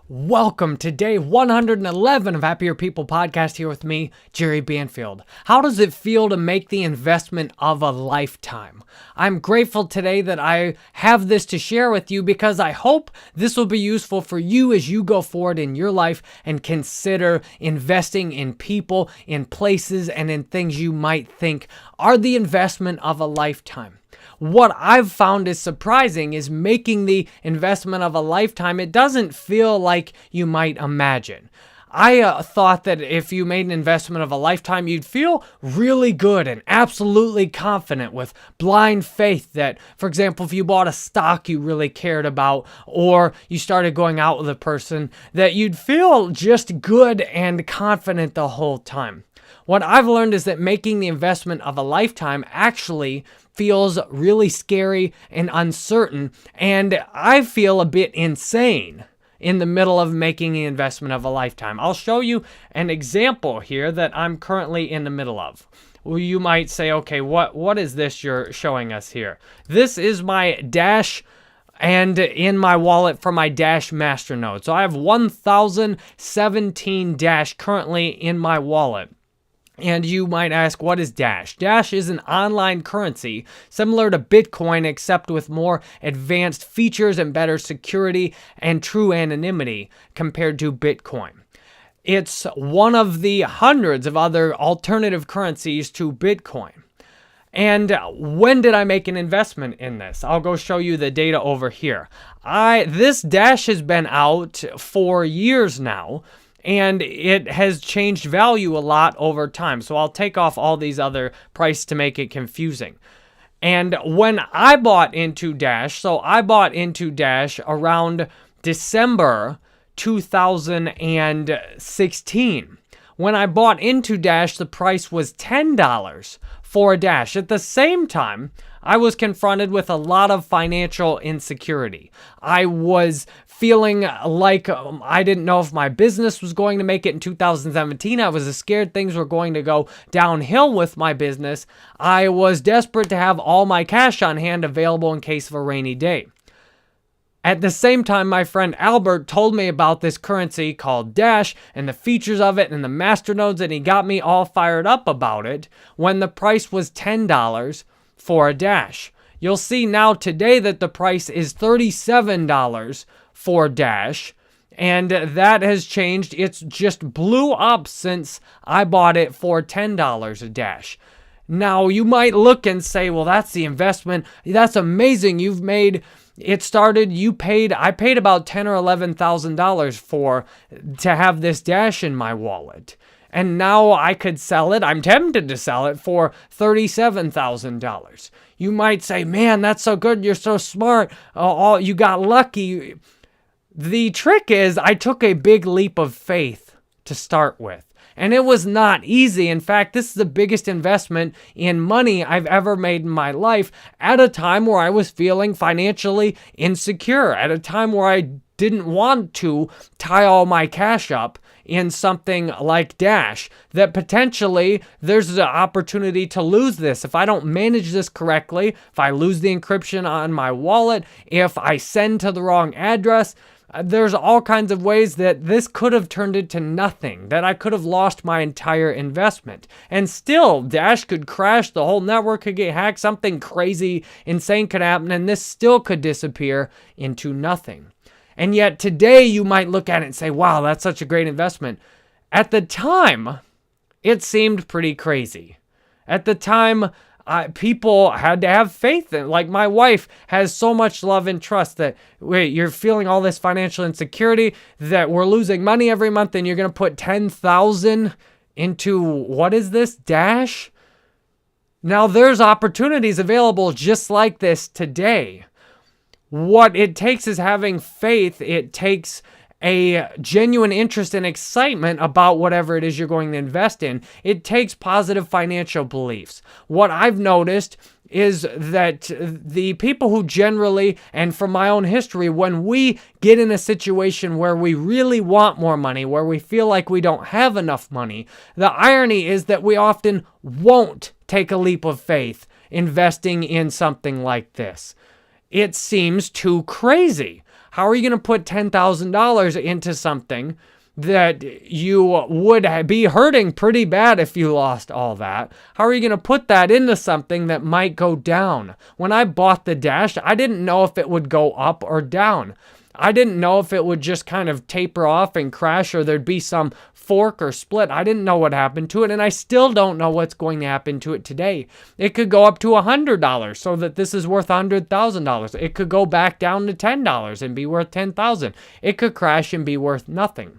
Welcome to day 111 of Happier People podcast here with me, Jerry Banfield. How does it feel to make the investment of a lifetime? I'm grateful today that I have this to share with you because I hope this will be useful for you as you go forward in your life and consider investing in people, in places, and in things you might think are the investment of a lifetime. What I've found is surprising is making the investment of a lifetime. It doesn't feel like you might imagine. I thought that if you made an investment of a lifetime, you'd feel really good and absolutely confident with blind faith that, for example, if you bought a stock you really cared about or you started going out with a person, that you'd feel just good and confident the whole time. What I've learned is that making the investment of a lifetime actually feels really scary and uncertain, and I feel a bit insane in the middle of making the investment of a lifetime. I'll show you an example here that I'm currently in the middle of. Well, you might say, okay, what is this you're showing us here? This is my Dash and in my wallet for my Dash Masternode. So I have 1017 Dash currently in my wallet. And you might ask, what is Dash? Dash is an online currency similar to Bitcoin, except with more advanced features and better security and true anonymity compared to Bitcoin. It's one of the hundreds of other alternative currencies to Bitcoin. And when did I make an investment in this? I'll go show you the data over here. This Dash has been out for years now, and it has changed value a lot over time. So I'll take off all these other prices to make it confusing. And when I bought into Dash, around December 2016. When I bought into Dash, the price was $10 for a Dash. At the same time, I was confronted with a lot of financial insecurity. I was feeling like I didn't know if my business was going to make it in 2017. I was scared things were going to go downhill with my business. I was desperate to have all my cash on hand available in case of a rainy day. At the same time, my friend Albert told me about this currency called Dash and the features of it and the masternodes, and he got me all fired up about it when the price was $10 for a Dash. You'll see now today that the price is $37 for Dash, and that has changed. It's just blew up since I bought it for $10 a Dash. Now, you might look and say, well, that's the investment. That's amazing. I paid about $10,000 or $11,000 to have this Dash in my wallet. And now I could sell it. I'm tempted to sell it for $37,000. You might say, man, that's so good. You're so smart. You got lucky. The trick is I took a big leap of faith to start with. And it was not easy. In fact, this is the biggest investment in money I've ever made in my life at a time where I was feeling financially insecure, at a time where I didn't want to tie all my cash up in something like Dash, that potentially there's an opportunity to lose this. If I don't manage this correctly, if I lose the encryption on my wallet, if I send to the wrong address, there's all kinds of ways that this could have turned into nothing, that I could have lost my entire investment. And still, Dash could crash, the whole network could get hacked, something crazy, insane could happen, and this still could disappear into nothing. And yet today you might look at it and say, wow, that's such a great investment. At the time, it seemed pretty crazy. At the time, people had to have faith in. Like, my wife has so much love and trust that, wait, you're feeling all this financial insecurity, that we're losing money every month, and you're going to put $10,000 into, what is this, Dash? Now, there's opportunities available just like this today. What it takes is having faith. It takes a genuine interest and excitement about whatever it is you're going to invest in. It takes positive financial beliefs. What I've noticed is that the people who generally, and from my own history, when we get in a situation where we really want more money, where we feel like we don't have enough money, the irony is that we often won't take a leap of faith investing in something like this. It seems too crazy. How are you going to put $10,000 into something that you would be hurting pretty bad if you lost all that? How are you going to put that into something that might go down? When I bought the Dash, I didn't know if it would go up or down. I didn't know if it would just kind of taper off and crash, or there'd be some fork or split. I didn't know what happened to it, and I still don't know what's going to happen to it today. It could go up to $100 so that this is worth $100,000. It could go back down to $10 and be worth $10,000. It could crash and be worth nothing.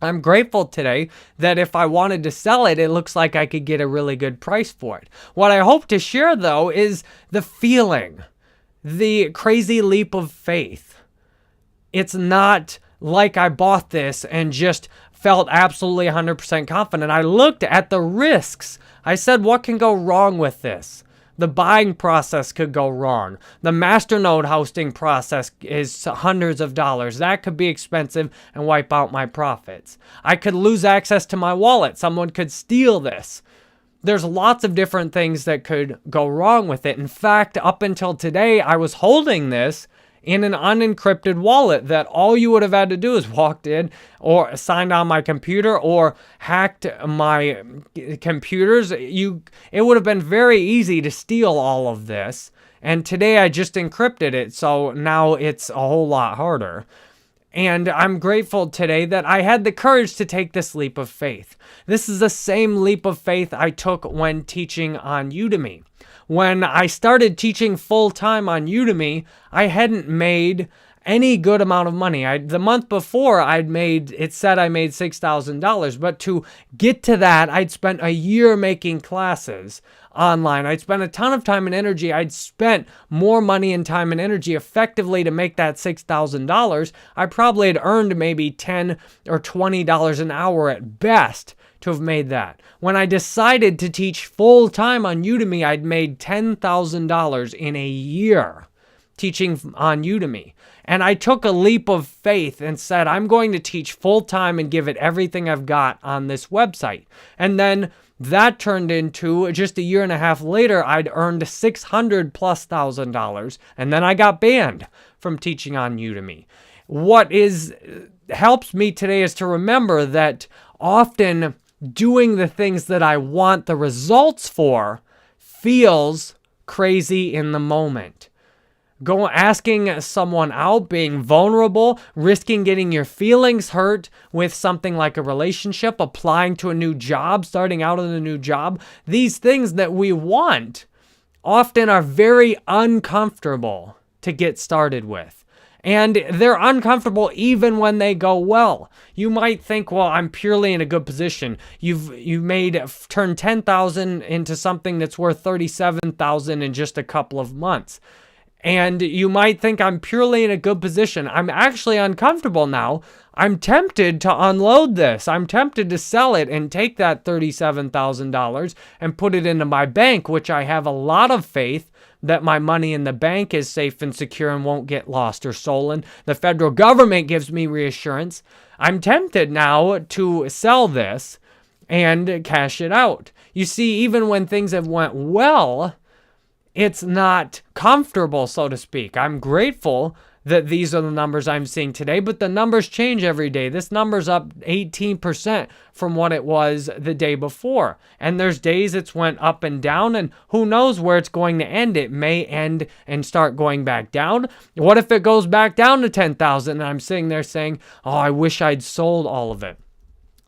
I'm grateful today that if I wanted to sell it, it looks like I could get a really good price for it. What I hope to share, though, is the feeling, the crazy leap of faith. It's not like I bought this and just felt absolutely 100% confident. I looked at the risks. I said, what can go wrong with this? The buying process could go wrong. The Masternode hosting process is hundreds of dollars. That could be expensive and wipe out my profits. I could lose access to my wallet. Someone could steal this. There's lots of different things that could go wrong with it. In fact, up until today, I was holding this in an unencrypted wallet that all you would have had to do is walked in or signed on my computer or hacked my computers. It would have been very easy to steal all of this. And today I just encrypted it, so now it's a whole lot harder. And I'm grateful today that I had the courage to take this leap of faith. This is the same leap of faith I took when teaching on Udemy. When I started teaching full-time on Udemy, I hadn't made any good amount of money. The month before, it said I made $6,000, but to get to that, I'd spent a year making classes online. I'd spent a ton of time and energy. I'd spent more money and time and energy effectively to make that $6,000. I probably had earned maybe $10 or $20 an hour at best to have made that. When I decided to teach full-time on Udemy, I'd made $10,000 in a year teaching on Udemy. And I took a leap of faith and said, I'm going to teach full-time and give it everything I've got on this website. And then that turned into, just a year and a half later, I'd earned $600,000+, and then I got banned from teaching on Udemy. What helps me today is to remember that often doing the things that I want the results for feels crazy in the moment. Asking someone out, being vulnerable, risking getting your feelings hurt with something like a relationship, applying to a new job, starting out in a new job. These things that we want often are very uncomfortable to get started with. And they're uncomfortable even when they go well. You might think, well, I'm purely in a good position. You've turned $10,000 into something that's worth $37,000 in just a couple of months. And you might think I'm purely in a good position. I'm actually uncomfortable now. I'm tempted to unload this. I'm tempted to sell it and take that $37,000 and put it into my bank, which I have a lot of faith that my money in the bank is safe and secure and won't get lost or stolen. The federal government gives me reassurance. I'm tempted now to sell this and cash it out. You see, even when things have went well, it's not comfortable, so to speak. I'm grateful that these are the numbers I'm seeing today, but the numbers change every day. This number's up 18% from what it was the day before. And there's days it's went up and down, and who knows where it's going to end. It may end and start going back down. What if it goes back down to 10,000 and I'm sitting there saying, oh, I wish I'd sold all of it?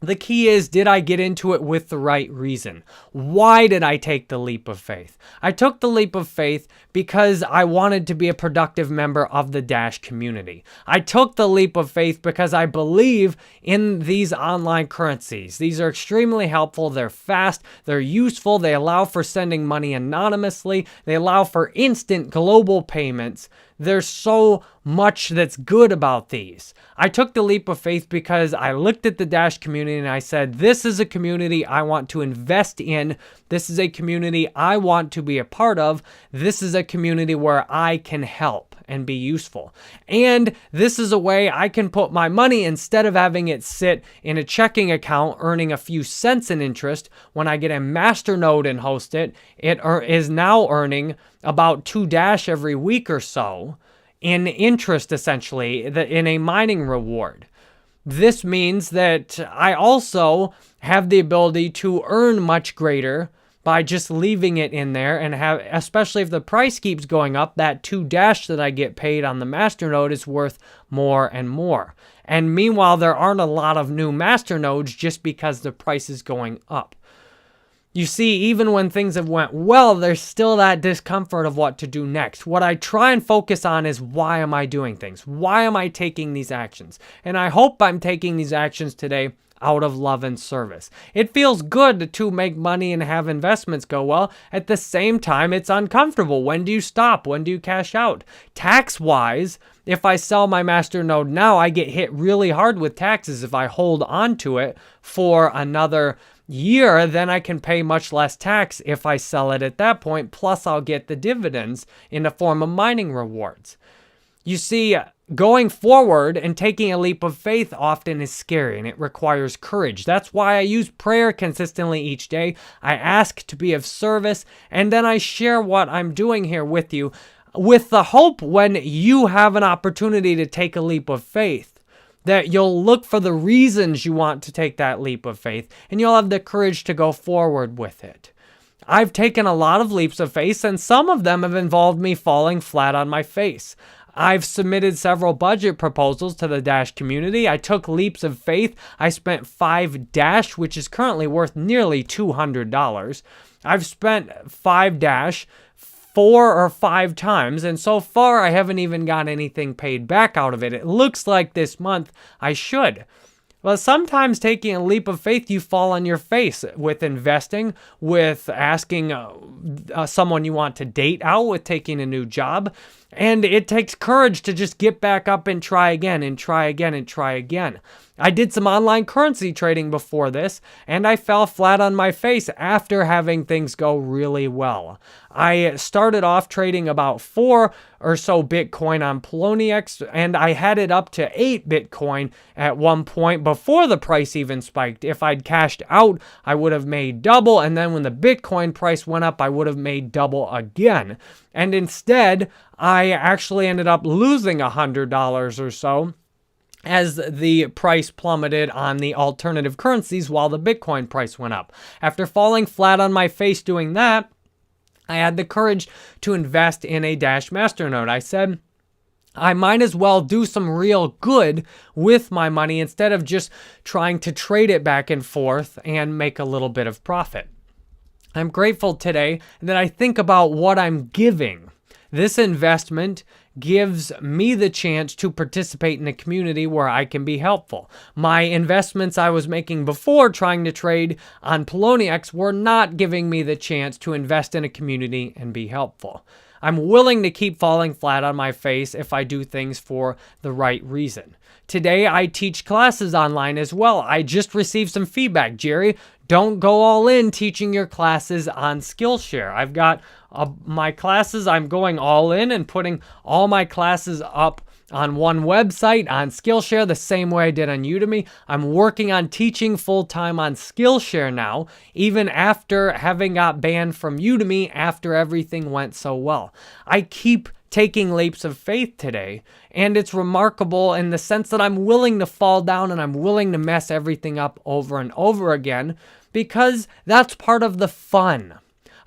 The key is, did I get into it with the right reason? Why did I take the leap of faith? I took the leap of faith because I wanted to be a productive member of the Dash community. I took the leap of faith because I believe in these online currencies. These are extremely helpful. They're fast. They're useful. They allow for sending money anonymously. They allow for instant global payments. There's so much that's good about these. I took the leap of faith because I looked at the Dash community and I said, this is a community I want to invest in. This is a community I want to be a part of. This is a community where I can help and be useful. And this is a way I can put my money, instead of having it sit in a checking account earning a few cents in interest. When I get a Masternode and host it, it is now earning about 2 Dash every week or so in interest, essentially, in a mining reward. This means that I also have the ability to earn much greater by just leaving it in there, and have, especially if the price keeps going up, that 2 dash that I get paid on the Masternode is worth more and more. And meanwhile, there aren't a lot of new Masternodes just because the price is going up. You see, even when things have went well, there's still that discomfort of what to do next. What I try and focus on is, why am I doing things? Why am I taking these actions? And I hope I'm taking these actions today out of love and service. It feels good to make money and have investments go well. At the same time, it's uncomfortable. When do you stop? When do you cash out? Tax-wise, if I sell my Masternode now, I get hit really hard with taxes. If I hold on to it for another year, then I can pay much less tax if I sell it at that point, plus I'll get the dividends in the form of mining rewards. You see, going forward and taking a leap of faith often is scary, and it requires courage. That's why I use prayer consistently each day. I ask to be of service, and then I share what I'm doing here with you, with the hope when you have an opportunity to take a leap of faith, that you'll look for the reasons you want to take that leap of faith, and you'll have the courage to go forward with it. I've taken a lot of leaps of faith, and some of them have involved me falling flat on my face. I've submitted several budget proposals to the Dash community. I took leaps of faith. I spent 5 Dash, which is currently worth nearly $200. I've spent 5 Dash 4 or 5 times, and so far I haven't even got anything paid back out of it. It looks like this month I should. Well, sometimes taking a leap of faith, you fall on your face with investing, with asking someone you want to date out, with taking a new job. And it takes courage to just get back up and try again and try again and try again. I did some online currency trading before this, and I fell flat on my face after having things go really well. I started off trading about 4 or so Bitcoin on Poloniex, and I had it up to 8 Bitcoin at one point before the price even spiked. If I'd cashed out, I would have made double, and then when the Bitcoin price went up, I would have made double again. And instead, I actually ended up losing $100 or so as the price plummeted on the alternative currencies while the Bitcoin price went up. After falling flat on my face doing that, I had the courage to invest in a Dash Masternode. I said, I might as well do some real good with my money instead of just trying to trade it back and forth and make a little bit of profit. I'm grateful today that I think about what I'm giving. This investment gives me the chance to participate in a community where I can be helpful. My investments I was making before trying to trade on Poloniex were not giving me the chance to invest in a community and be helpful. I'm willing to keep falling flat on my face if I do things for the right reason. Today, I teach classes online as well. I just received some feedback. Jerry, don't go all in teaching your classes on Skillshare. I've got my classes, I'm going all in and putting all my classes up on one website on Skillshare the same way I did on Udemy. I'm working on teaching full-time on Skillshare now, even after having got banned from Udemy after everything went so well. I keep taking leaps of faith today, and it's remarkable in the sense that I'm willing to fall down and I'm willing to mess everything up over and over again, because that's part of the fun.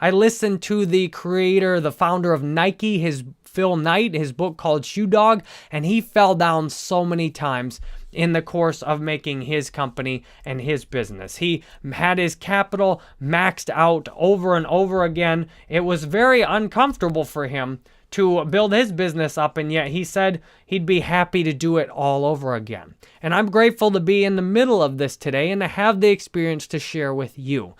I listened to the creator, the founder of Nike, Phil Knight, his book called Shoe Dog, and he fell down so many times in the course of making his company and his business. He had his capital maxed out over and over again. It was very uncomfortable for him to build his business up, and yet he said he'd be happy to do it all over again. And I'm grateful to be in the middle of this today and to have the experience to share with you.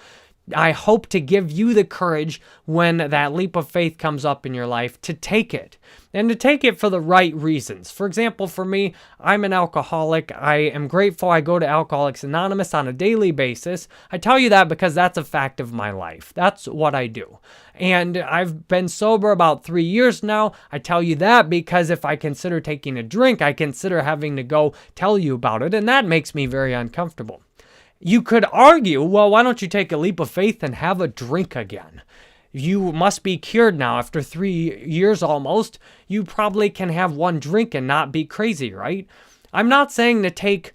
I hope to give you the courage when that leap of faith comes up in your life to take it, and to take it for the right reasons. For example, for me, I'm an alcoholic. I am grateful I go to Alcoholics Anonymous on a daily basis. I tell you that because that's a fact of my life. That's what I do. And I've been sober about 3 years now. I tell you that because if I consider taking a drink, I consider having to go tell you about it, and that makes me very uncomfortable. You could argue, well, why don't you take a leap of faith and have a drink again? you must be cured now after 3 years almost. You probably can have one drink and not be crazy, right? I'm not saying to take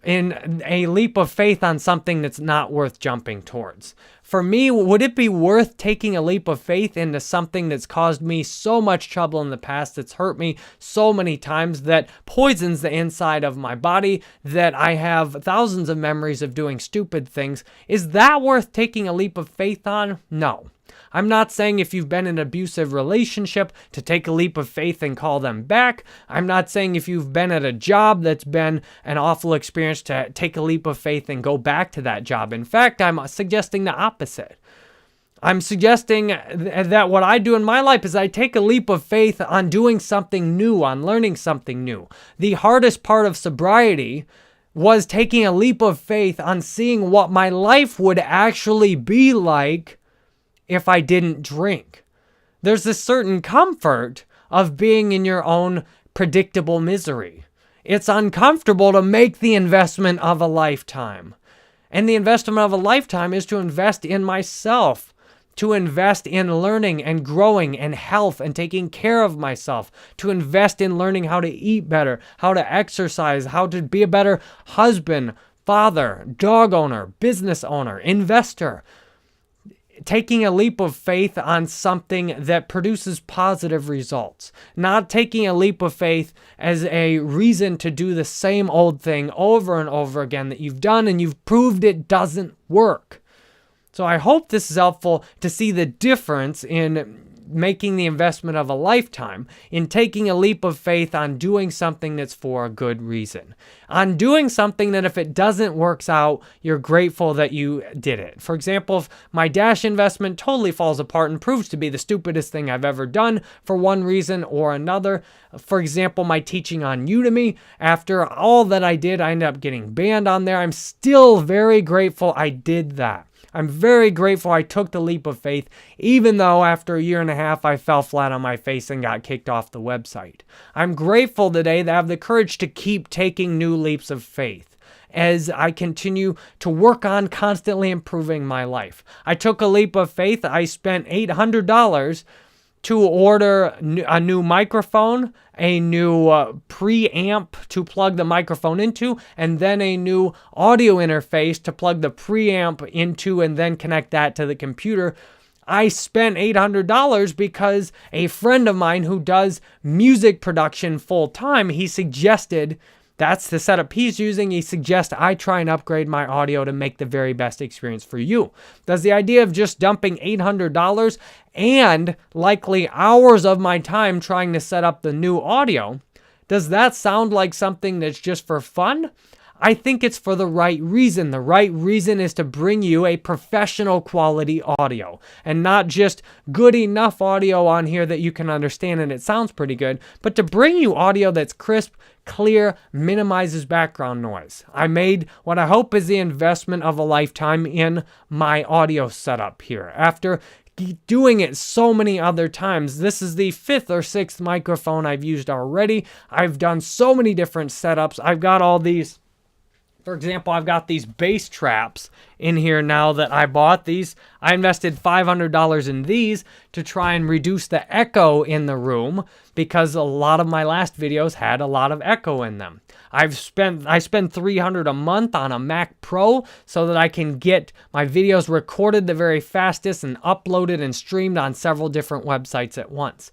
in a leap of faith on something that's not worth jumping towards. For me, would it be worth taking a leap of faith into something that's caused me so much trouble in the past, that's hurt me so many times, that poisons the inside of my body, that I have thousands of memories of doing stupid things? Is that worth taking a leap of faith on? No. I'm not saying if you've been in an abusive relationship to take a leap of faith and call them back. I'm not saying if you've been at a job that's been an awful experience to take a leap of faith and go back to that job. In fact, I'm suggesting the opposite. I'm suggesting that what I do in my life is I take a leap of faith on doing something new, on learning something new. The hardest part of sobriety was taking a leap of faith on seeing what my life would actually be like if I didn't drink. There's a certain comfort of being in your own predictable misery. It's uncomfortable to make the investment of a lifetime. And the investment of a lifetime is to invest in myself, to invest in learning and growing and health and taking care of myself, to invest in learning how to eat better, how to exercise, how to be a better husband, father, dog owner, business owner, investor. Taking a leap of faith on something that produces positive results. Not taking a leap of faith as a reason to do the same old thing over and over again that you've done and you've proved it doesn't work. So I hope this is helpful to see the difference in making the investment of a lifetime, in taking a leap of faith on doing something that's for a good reason. On doing something that if it doesn't work out, you're grateful that you did it. For example, if my Dash investment totally falls apart and proves to be the stupidest thing I've ever done for one reason or another, for example, my teaching on Udemy, after all that I did, I ended up getting banned on there. I'm still very grateful I did that. I'm very grateful I took the leap of faith, even though after a year and a half, I fell flat on my face and got kicked off the website. I'm grateful today that I have the courage to keep taking new leaps of faith as I continue to work on constantly improving my life. I took a leap of faith. I spent $800 to order a new microphone, a new preamp to plug the microphone into, and then a new audio interface to plug the preamp into and then connect that to the computer. I spent $800 because a friend of mine who does music production full time, he suggested that's the setup he's using. He suggests I try and upgrade my audio to make the very best experience for you. Does the idea of just dumping $800 and likely hours of my time trying to set up the new audio, does that sound like something that's just for fun? I think it's for the right reason. The right reason is to bring you a professional quality audio and not just good enough audio on here that you can understand and it sounds pretty good, but to bring you audio that's crisp, clear, minimizes background noise. I made what I hope is the investment of a lifetime in my audio setup here. After doing it so many other times, this is the 5th or 6th microphone I've used already. I've done so many different setups. I've got all these. For example, I've got these bass traps in here now that I bought these. I invested $500 in these to try and reduce the echo in the room because a lot of my last videos had a lot of echo in them. I spend $300 a month on a Mac Pro so that I can get my videos recorded the very fastest and uploaded and streamed on several different websites at once.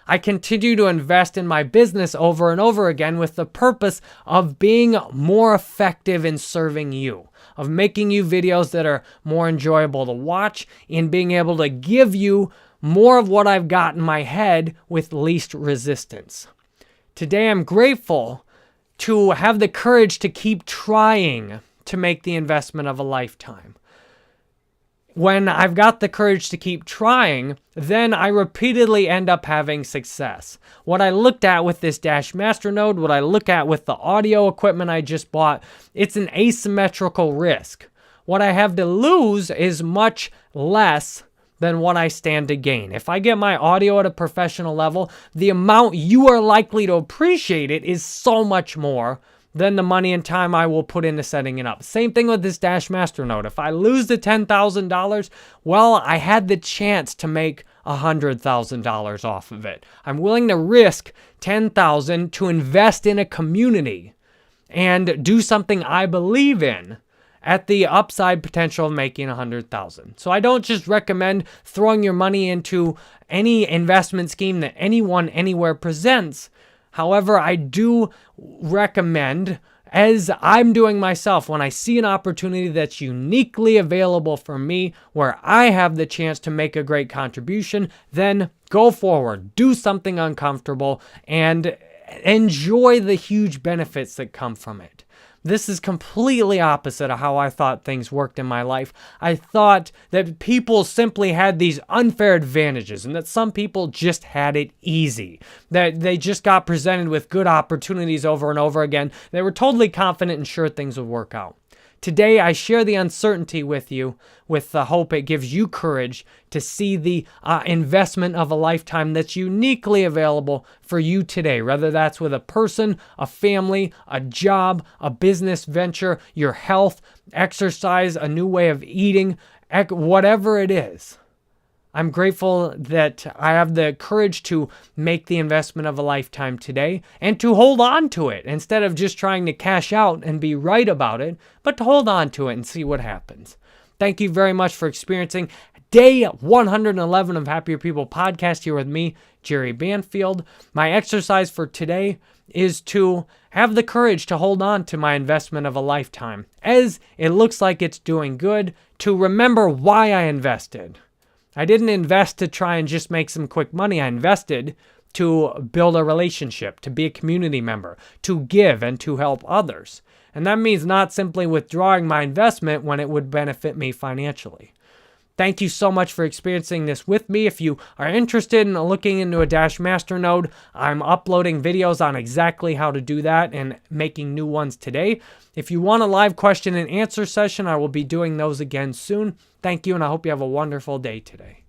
I continue to invest in my business over and over again with the purpose of being more effective in serving you, of making you videos that are more enjoyable to watch, in being able to give you more of what I've got in my head with least resistance. Today, I'm grateful to have the courage to keep trying to make the investment of a lifetime. When I've got the courage to keep trying, then I repeatedly end up having success. What I looked at with this Dash Masternode, what I look at with the audio equipment I just bought, it's an asymmetrical risk. What I have to lose is much less than what I stand to gain. If I get my audio at a professional level, the amount you are likely to appreciate it is so much more than the money and time I will put into setting it up. Same thing with this Dash Masternode. If I lose the $10,000, well, I had the chance to make $100,000 off of it. I'm willing to risk $10,000 to invest in a community and do something I believe in at the upside potential of making $100,000. So I don't just recommend throwing your money into any investment scheme that anyone anywhere presents. However, I do recommend, as I'm doing myself, when I see an opportunity that's uniquely available for me, where I have the chance to make a great contribution, then go forward, do something uncomfortable, and enjoy the huge benefits that come from it. This is completely opposite of how I thought things worked in my life. I thought that people simply had these unfair advantages and that some people just had it easy, that they just got presented with good opportunities over and over again. They were totally confident and sure things would work out. Today, I share the uncertainty with you with the hope it gives you courage to see the investment of a lifetime that's uniquely available for you today, whether that's with a person, a family, a job, a business venture, your health, exercise, a new way of eating, whatever it is. I'm grateful that I have the courage to make the investment of a lifetime today and to hold on to it instead of just trying to cash out and be right about it, but to hold on to it and see what happens. Thank you very much for experiencing day 111 of Happier People podcast here with me, Jerry Banfield. My exercise for today is to have the courage to hold on to my investment of a lifetime. As it looks like it's doing good, to remember why I invested. I didn't invest to try and just make some quick money. I invested to build a relationship, to be a community member, to give and to help others. And that means not simply withdrawing my investment when it would benefit me financially. Thank you so much for experiencing this with me. If you are interested in looking into a Dash Masternode, I'm uploading videos on exactly how to do that and making new ones today. If you want a live question and answer session, I will be doing those again soon. Thank you, and I hope you have a wonderful day today.